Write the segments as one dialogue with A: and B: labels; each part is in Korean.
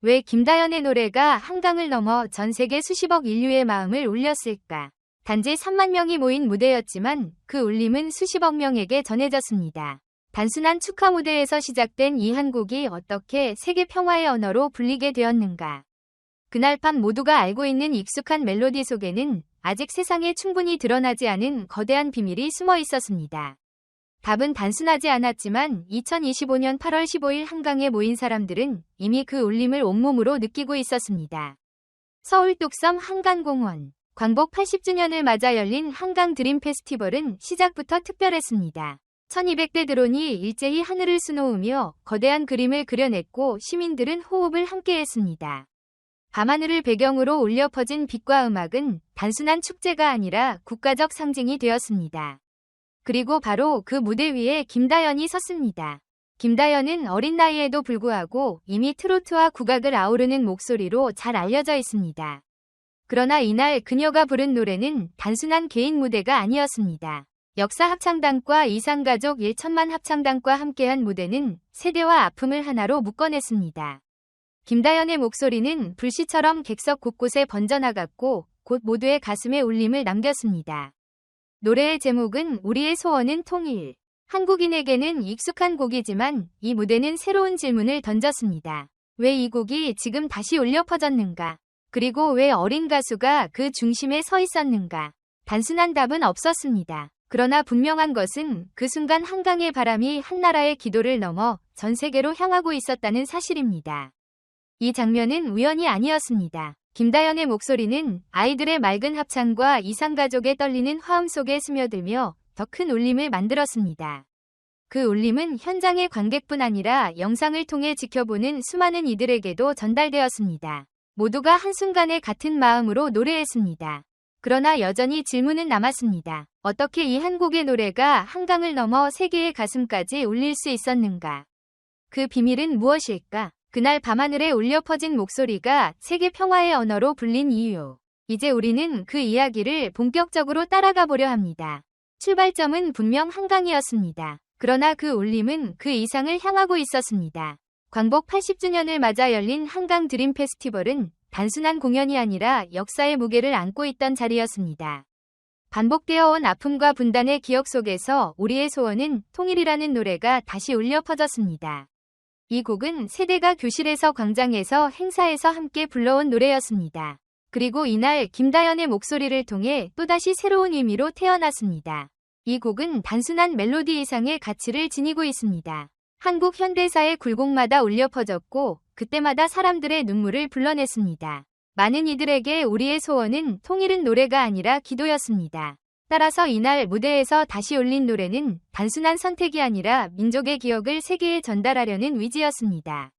A: 왜 김다연의 노래가 한강을 넘어 전 세계 수십억 인류의 마음을 울렸을까? 단지 3만 명이 모인 무대였지만 그 울림은 수십억 명에게 전해졌습니다. 단순한 축하 무대에서 시작된 이 한 곡이 어떻게 세계 평화의 언어로 불리게 되었는가? 그날 밤 모두가 알고 있는 익숙한 멜로디 속에는 아직 세상에 충분히 드러나지 않은 거대한 비밀이 숨어 있었습니다. 답은 단순하지 않았지만 2025년 8월 15일 한강에 모인 사람들은 이미 그 울림을 온몸으로 느끼고 있었습니다. 서울 뚝섬 한강공원. 광복 80주년을 맞아 열린 한강 드림 페스티벌은 시작부터 특별했습니다. 1200대 드론이 일제히 하늘을 수놓으며 거대한 그림을 그려냈고 시민들은 호흡을 함께했습니다. 밤하늘을 배경으로 울려 퍼진 빛과 음악은 단순한 축제가 아니라 국가적 상징이 되었습니다. 그리고 바로 그 무대 위에 김다연이 섰습니다. 김다연은 어린 나이에도 불구하고 이미 트로트와 국악을 아우르는 목소리로 잘 알려져 있습니다. 그러나 이날 그녀가 부른 노래는 단순한 개인 무대가 아니었습니다. 역사 합창단과 이상가족 1천만 합창단과 함께한 무대는 세대와 아픔을 하나로 묶어냈습니다. 김다연의 목소리는 불씨처럼 객석 곳곳에 번져나갔고 곧 모두의 가슴에 울림을 남겼습니다. 노래의 제목은 우리의 소원은 통일. 한국인에게는 익숙한 곡이지만 이 무대는 새로운 질문을 던졌습니다. 왜 이 곡이 지금 다시 울려 퍼졌는가? 그리고 왜 어린 가수가 그 중심에 서 있었는가? 단순한 답은 없었습니다. 그러나 분명한 것은 그 순간 한강의 바람이 한 나라의 기도를 넘어 전 세계로 향하고 있었다는 사실입니다. 이 장면은 우연이 아니었습니다. 김다연의 목소리는 아이들의 맑은 합창과 이상가족의 떨리는 화음 속에 스며들며 더 큰 울림을 만들었습니다. 그 울림은 현장의 관객뿐 아니라 영상을 통해 지켜보는 수많은 이들에게도 전달되었습니다. 모두가 한순간에 같은 마음으로 노래했습니다. 그러나 여전히 질문은 남았습니다. 어떻게 이 한 곡의 노래가 한강을 넘어 세계의 가슴까지 울릴 수 있었는가? 그 비밀은 무엇일까? 그날 밤하늘에 울려 퍼진 목소리가 세계 평화의 언어로 불린 이유. 이제 우리는 그 이야기를 본격적으로 따라가 보려 합니다. 출발점은 분명 한강이었습니다. 그러나 그 울림은 그 이상을 향하고 있었습니다. 광복 80주년을 맞아 열린 한강 드림 페스티벌은 단순한 공연이 아니라 역사의 무게를 안고 있던 자리였습니다. 반복되어 온 아픔과 분단의 기억 속에서 우리의 소원은 통일이라는 노래가 다시 울려 퍼졌습니다. 이 곡은 세대가 교실에서 광장에서 행사에서 함께 불러온 노래였습니다. 그리고 이날 김다연의 목소리를 통해 또다시 새로운 의미로 태어났습니다. 이 곡은 단순한 멜로디 이상의 가치를 지니고 있습니다. 한국 현대사의 굴곡마다 울려 퍼졌고 그때마다 사람들의 눈물을 불러냈습니다. 많은 이들에게 우리의 소원은 통일은 노래가 아니라 기도였습니다. 따라서 이날 무대에서 다시 울린 노래는 단순한 선택이 아니라 민족의 기억을 세계에 전달하려는 위지였습니다.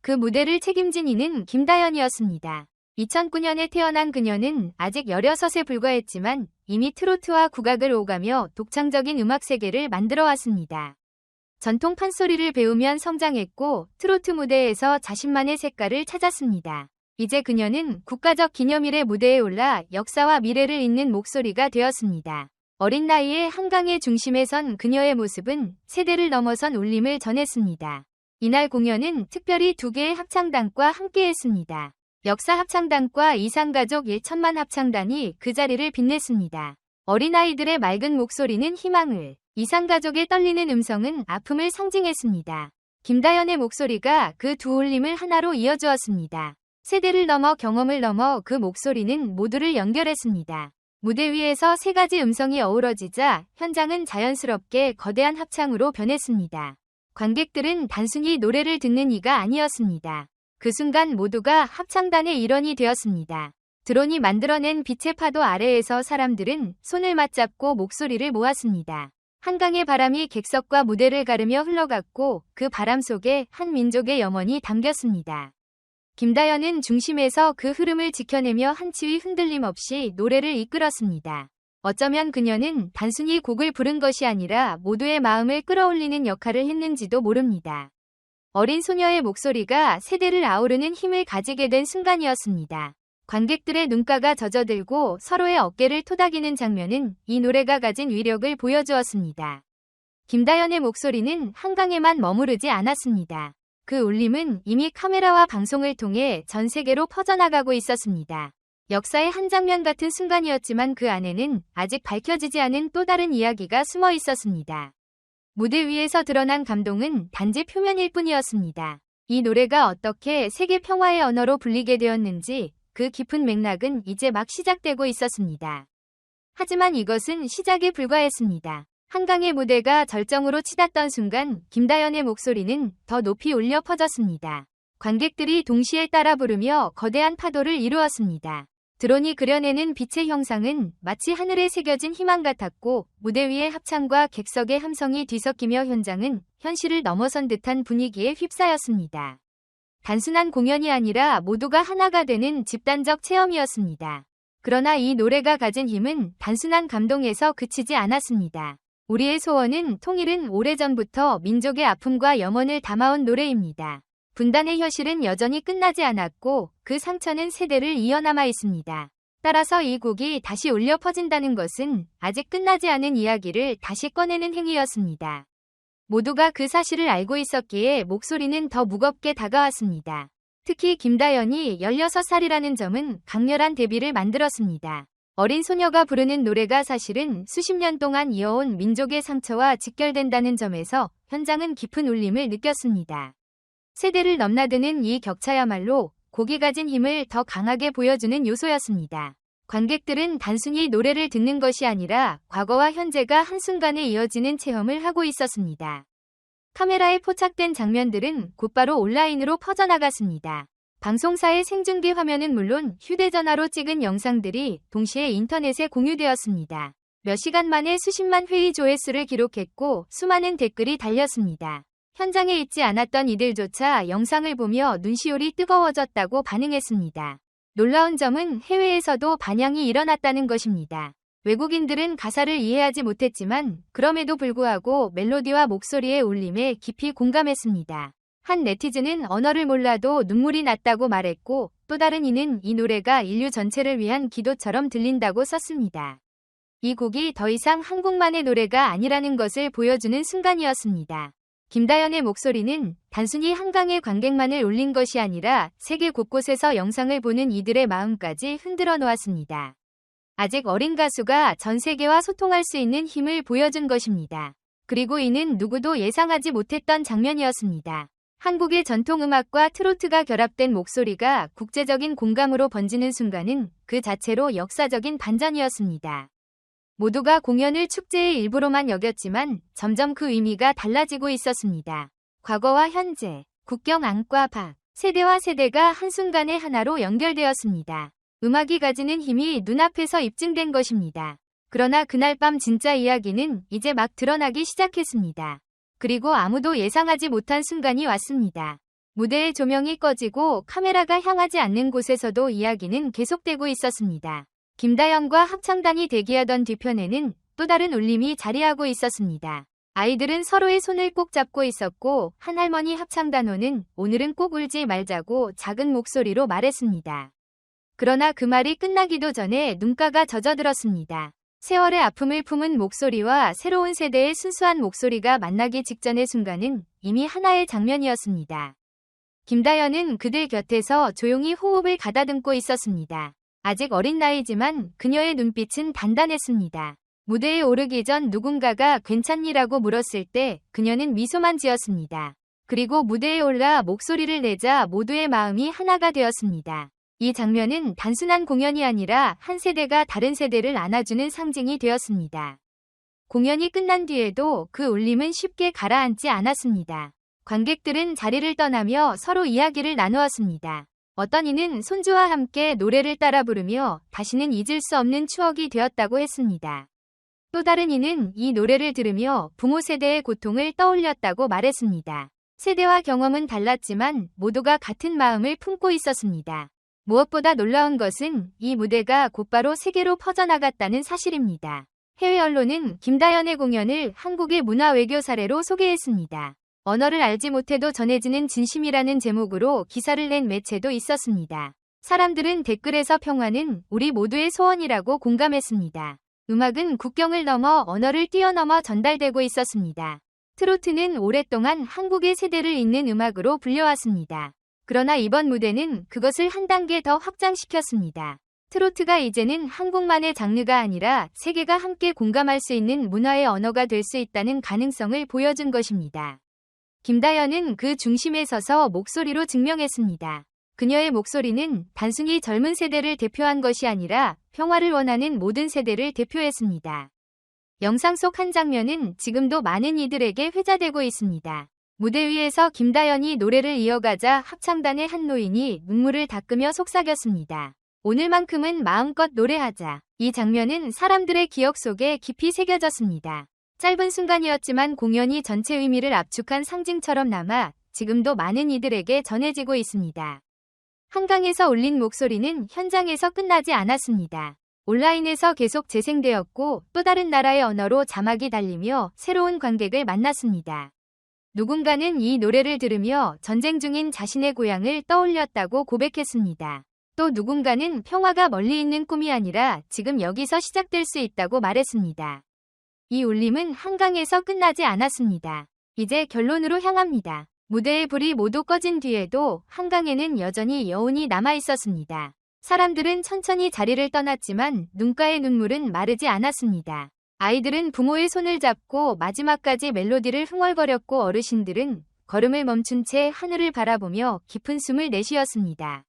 A: 그 무대를 책임진 이는 김다연이었습니다. 2009년에 태어난 그녀는 아직 16에 불과했지만 이미 트로트와 국악을 오가며 독창적인 음악 세계를 만들어왔습니다. 전통 판소리를 배우면 성장했고 트로트 무대에서 자신만의 색깔을 찾았습니다. 이제 그녀는 국가적 기념일의 무대에 올라 역사와 미래를 잇는 목소리가 되었습니다. 어린 나이에 한강의 중심에 선 그녀의 모습은 세대를 넘어선 울림을 전했습니다. 이날 공연은 특별히 2개의 합창단과 함께했습니다. 역사 합창단과 이상가족 1천만 합창단이 그 자리를 빛냈습니다. 어린아이들의 맑은 목소리는 희망을, 이상가족의 떨리는 음성은 아픔을 상징했습니다. 김다연의 목소리가 그 두 울림을 하나로 이어주었습니다. 세대를 넘어 경험을 넘어 그 목소리는 모두를 연결했습니다. 무대 위에서 3가지 음성이 어우러지자 현장은 자연스럽게 거대한 합창으로 변했습니다. 관객들은 단순히 노래를 듣는 이가 아니었습니다. 그 순간 모두가 합창단의 일원이 되었습니다. 드론이 만들어낸 빛의 파도 아래에서 사람들은 손을 맞잡고 목소리를 모았습니다. 한강의 바람이 객석과 무대를 가르며 흘러갔고 그 바람 속에 한 민족의 염원이 담겼습니다. 김다연은 중심에서 그 흐름을 지켜내며 한치의 흔들림 없이 노래를 이끌었습니다. 어쩌면 그녀는 단순히 곡을 부른 것이 아니라 모두의 마음을 끌어올리는 역할을 했는지도 모릅니다. 어린 소녀의 목소리가 세대를 아우르는 힘을 가지게 된 순간이었습니다. 관객들의 눈가가 젖어들고 서로의 어깨를 토닥이는 장면은 이 노래가 가진 위력을 보여주었습니다. 김다연의 목소리는 한강에만 머무르지 않았습니다. 그 울림은 이미 카메라와 방송을 통해 전 세계로 퍼져나가고 있었습니다. 역사의 한 장면 같은 순간이었지만 그 안에는 아직 밝혀지지 않은 또 다른 이야기가 숨어 있었습니다. 무대 위에서 드러난 감동은 단지 표면일 뿐이었습니다. 이 노래가 어떻게 세계 평화의 언어로 불리게 되었는지 그 깊은 맥락은 이제 막 시작되고 있었습니다. 하지만 이것은 시작에 불과했습니다. 한강의 무대가 절정으로 치닫던 순간 김다연의 목소리는 더 높이 울려 퍼졌습니다. 관객들이 동시에 따라 부르며 거대한 파도를 이루었습니다. 드론이 그려내는 빛의 형상은 마치 하늘에 새겨진 희망 같았고 무대 위의 합창과 객석의 함성이 뒤섞이며 현장은 현실을 넘어선 듯한 분위기에 휩싸였습니다. 단순한 공연이 아니라 모두가 하나가 되는 집단적 체험이었습니다. 그러나 이 노래가 가진 힘은 단순한 감동에서 그치지 않았습니다. 우리의 소원은 통일은 오래전부터 민족의 아픔과 염원을 담아온 노래입니다. 분단의 현실은 여전히 끝나지 않았고 그 상처는 세대를 이어남아 있습니다. 따라서 이 곡이 다시 울려 퍼진다는 것은 아직 끝나지 않은 이야기를 다시 꺼내는 행위였습니다. 모두가 그 사실을 알고 있었기에 목소리는 더 무겁게 다가왔습니다. 특히 김다연이 16살이라는 점은 강렬한 대비를 만들었습니다. 어린 소녀가 부르는 노래가 사실은 수십 년 동안 이어온 민족의 상처와 직결된다는 점에서 현장은 깊은 울림을 느꼈습니다. 세대를 넘나드는 이 격차야말로 곡이 가진 힘을 더 강하게 보여주는 요소였습니다. 관객들은 단순히 노래를 듣는 것이 아니라 과거와 현재가 한순간에 이어지는 체험을 하고 있었습니다. 카메라에 포착된 장면들은 곧바로 온라인으로 퍼져나갔습니다. 방송사의 생중계 화면은 물론 휴대전화로 찍은 영상들이 동시에 인터넷에 공유되었습니다. 몇 시간 만에 수십만 회의 조회수를 기록했고 수많은 댓글이 달렸습니다. 현장에 있지 않았던 이들조차 영상을 보며 눈시울이 뜨거워졌다고 반응했습니다. 놀라운 점은 해외에서도 반향이 일어났다는 것입니다. 외국인들은 가사를 이해하지 못했지만 그럼에도 불구하고 멜로디와 목소리의 울림에 깊이 공감했습니다. 한 네티즌은 언어를 몰라도 눈물이 났다고 말했고 또 다른 이는 이 노래가 인류 전체를 위한 기도처럼 들린다고 썼습니다. 이 곡이 더 이상 한국만의 노래가 아니라는 것을 보여주는 순간이었습니다. 김다연의 목소리는 단순히 한강의 관객만을 울린 것이 아니라 세계 곳곳에서 영상을 보는 이들의 마음까지 흔들어 놓았습니다. 아직 어린 가수가 전 세계와 소통할 수 있는 힘을 보여준 것입니다. 그리고 이는 누구도 예상하지 못했던 장면이었습니다. 한국의 전통음악과 트로트가 결합된 목소리가 국제적인 공감으로 번지는 순간은 그 자체로 역사적인 반전이었습니다. 모두가 공연을 축제의 일부로만 여겼지만 점점 그 의미가 달라지고 있었습니다. 과거와 현재, 국경 안과 밖, 세대와 세대가 한순간에 하나로 연결되었습니다. 음악이 가지는 힘이 눈앞에서 입증된 것입니다. 그러나 그날 밤 진짜 이야기는 이제 막 드러나기 시작했습니다. 그리고 아무도 예상하지 못한 순간이 왔습니다. 무대의 조명이 꺼지고 카메라가 향하지 않는 곳에서도 이야기는 계속되고 있었습니다. 김다연과 합창단이 대기하던 뒤편에는 또 다른 울림이 자리하고 있었습니다. 아이들은 서로의 손을 꼭 잡고 있었고 한 할머니 합창단원은 오늘은 꼭 울지 말자고 작은 목소리로 말했습니다. 그러나 그 말이 끝나기도 전에 눈가가 젖어들었습니다. 세월의 아픔을 품은 목소리와 새로운 세대의 순수한 목소리가 만나기 직전의 순간은 이미 하나의 장면이었습니다. 김다연은 그들 곁에서 조용히 호흡을 가다듬고 있었습니다. 아직 어린 나이지만 그녀의 눈빛은 단단했습니다. 무대에 오르기 전 누군가가 괜찮니라고 물었을 때 그녀는 미소만 지었습니다. 그리고 무대에 올라 목소리를 내자 모두의 마음이 하나가 되었습니다. 이 장면은 단순한 공연이 아니라 한 세대가 다른 세대를 안아주는 상징이 되었습니다. 공연이 끝난 뒤에도 그 울림은 쉽게 가라앉지 않았습니다. 관객들은 자리를 떠나며 서로 이야기를 나누었습니다. 어떤 이는 손주와 함께 노래를 따라 부르며 다시는 잊을 수 없는 추억이 되었다고 했습니다. 또 다른 이는 이 노래를 들으며 부모 세대의 고통을 떠올렸다고 말했습니다. 세대와 경험은 달랐지만 모두가 같은 마음을 품고 있었습니다. 무엇보다 놀라운 것은 이 무대가 곧바로 세계로 퍼져나갔다는 사실입니다. 해외 언론은 김다연의 공연을 한국의 문화 외교 사례로 소개했습니다. 언어를 알지 못해도 전해지는 진심이라는 제목으로 기사를 낸 매체도 있었습니다. 사람들은 댓글에서 평화는 우리 모두의 소원이라고 공감했습니다. 음악은 국경을 넘어 언어를 뛰어넘어 전달되고 있었습니다. 트로트는 오랫동안 한국의 세대를 잇는 음악으로 불려왔습니다. 그러나 이번 무대는 그것을 한 단계 더 확장시켰습니다. 트로트가 이제는 한국만의 장르가 아니라 세계가 함께 공감할 수 있는 문화의 언어가 될 수 있다는 가능성을 보여준 것입니다. 김다연은 그 중심에 서서 목소리로 증명했습니다. 그녀의 목소리는 단순히 젊은 세대를 대표한 것이 아니라 평화를 원하는 모든 세대를 대표했습니다. 영상 속 한 장면은 지금도 많은 이들에게 회자되고 있습니다. 무대 위에서 김다연이 노래를 이어가자 합창단의 한 노인이 눈물을 닦으며 속삭였습니다. 오늘만큼은 마음껏 노래하자. 이 장면은 사람들의 기억 속에 깊이 새겨졌습니다. 짧은 순간이었지만 공연이 전체 의미를 압축한 상징처럼 남아 지금도 많은 이들에게 전해지고 있습니다. 한강에서 울린 목소리는 현장에서 끝나지 않았습니다. 온라인에서 계속 재생되었고 또 다른 나라의 언어로 자막이 달리며 새로운 관객을 만났습니다. 누군가는 이 노래를 들으며 전쟁 중인 자신의 고향을 떠올렸다고 고백했습니다. 또 누군가는 평화가 멀리 있는 꿈이 아니라 지금 여기서 시작될 수 있다고 말했습니다. 이 울림은 한강에서 끝나지 않았습니다. 이제 결론으로 향합니다. 무대의 불이 모두 꺼진 뒤에도 한강에는 여전히 여운이 남아 있었습니다. 사람들은 천천히 자리를 떠났지만 눈가의 눈물은 마르지 않았습니다. 아이들은 부모의 손을 잡고 마지막까지 멜로디를 흥얼거렸고 어르신들은 걸음을 멈춘 채 하늘을 바라보며 깊은 숨을 내쉬었습니다.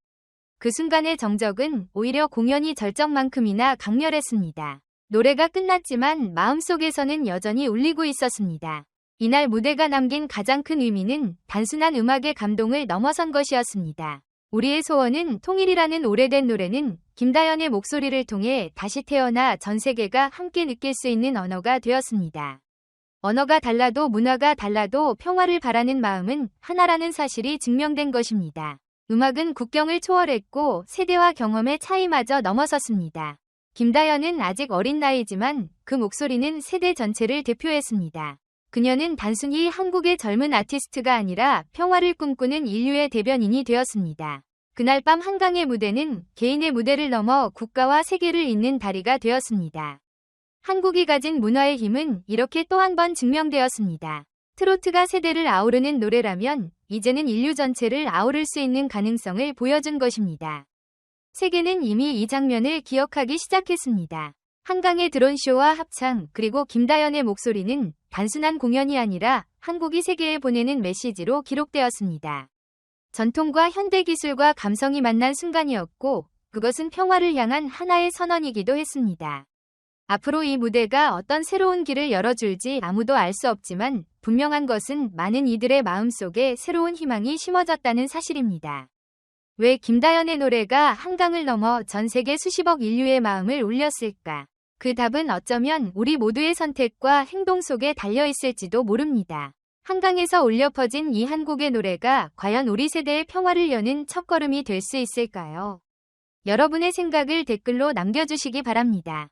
A: 그 순간의 정적은 오히려 공연이 절정만큼이나 강렬했습니다. 노래가 끝났지만 마음속에서는 여전히 울리고 있었습니다. 이날 무대가 남긴 가장 큰 의미는 단순한 음악의 감동을 넘어선 것이었습니다. 우리의 소원은 통일이라는 오래된 노래는 김다연의 목소리를 통해 다시 태어나 전 세계가 함께 느낄 수 있는 언어가 되었습니다. 언어가 달라도 문화가 달라도 평화를 바라는 마음은 하나라는 사실이 증명된 것입니다. 음악은 국경을 초월했고 세대와 경험의 차이마저 넘어섰습니다. 김다연은 아직 어린 나이지만 그 목소리는 세대 전체를 대표했습니다. 그녀는 단순히 한국의 젊은 아티스트가 아니라 평화를 꿈꾸는 인류의 대변인이 되었습니다. 그날 밤 한강의 무대는 개인의 무대를 넘어 국가와 세계를 잇는 다리가 되었습니다. 한국이 가진 문화의 힘은 이렇게 또 한 번 증명되었습니다. 트로트가 세대를 아우르는 노래라면 이제는 인류 전체를 아우를 수 있는 가능성을 보여준 것입니다. 세계는 이미 이 장면을 기억하기 시작했습니다. 한강의 드론쇼와 합창 그리고 김다연의 목소리는 단순한 공연이 아니라 한국이 세계에 보내는 메시지로 기록되었습니다. 전통과 현대기술과 감성이 만난 순간이었고 그것은 평화를 향한 하나의 선언이기도 했습니다. 앞으로 이 무대가 어떤 새로운 길을 열어줄지 아무도 알 수 없지만 분명한 것은 많은 이들의 마음속에 새로운 희망이 심어졌다는 사실입니다. 왜 김다연의 노래가 한강을 넘어 전 세계 수십억 인류의 마음을 울렸을까? 그 답은 어쩌면 우리 모두의 선택과 행동 속에 달려 있을지도 모릅니다. 한강에서 울려 퍼진 이 한국의 노래가 과연 우리 세대의 평화를 여는 첫걸음이 될 수 있을까요? 여러분의 생각을 댓글로 남겨주시기 바랍니다.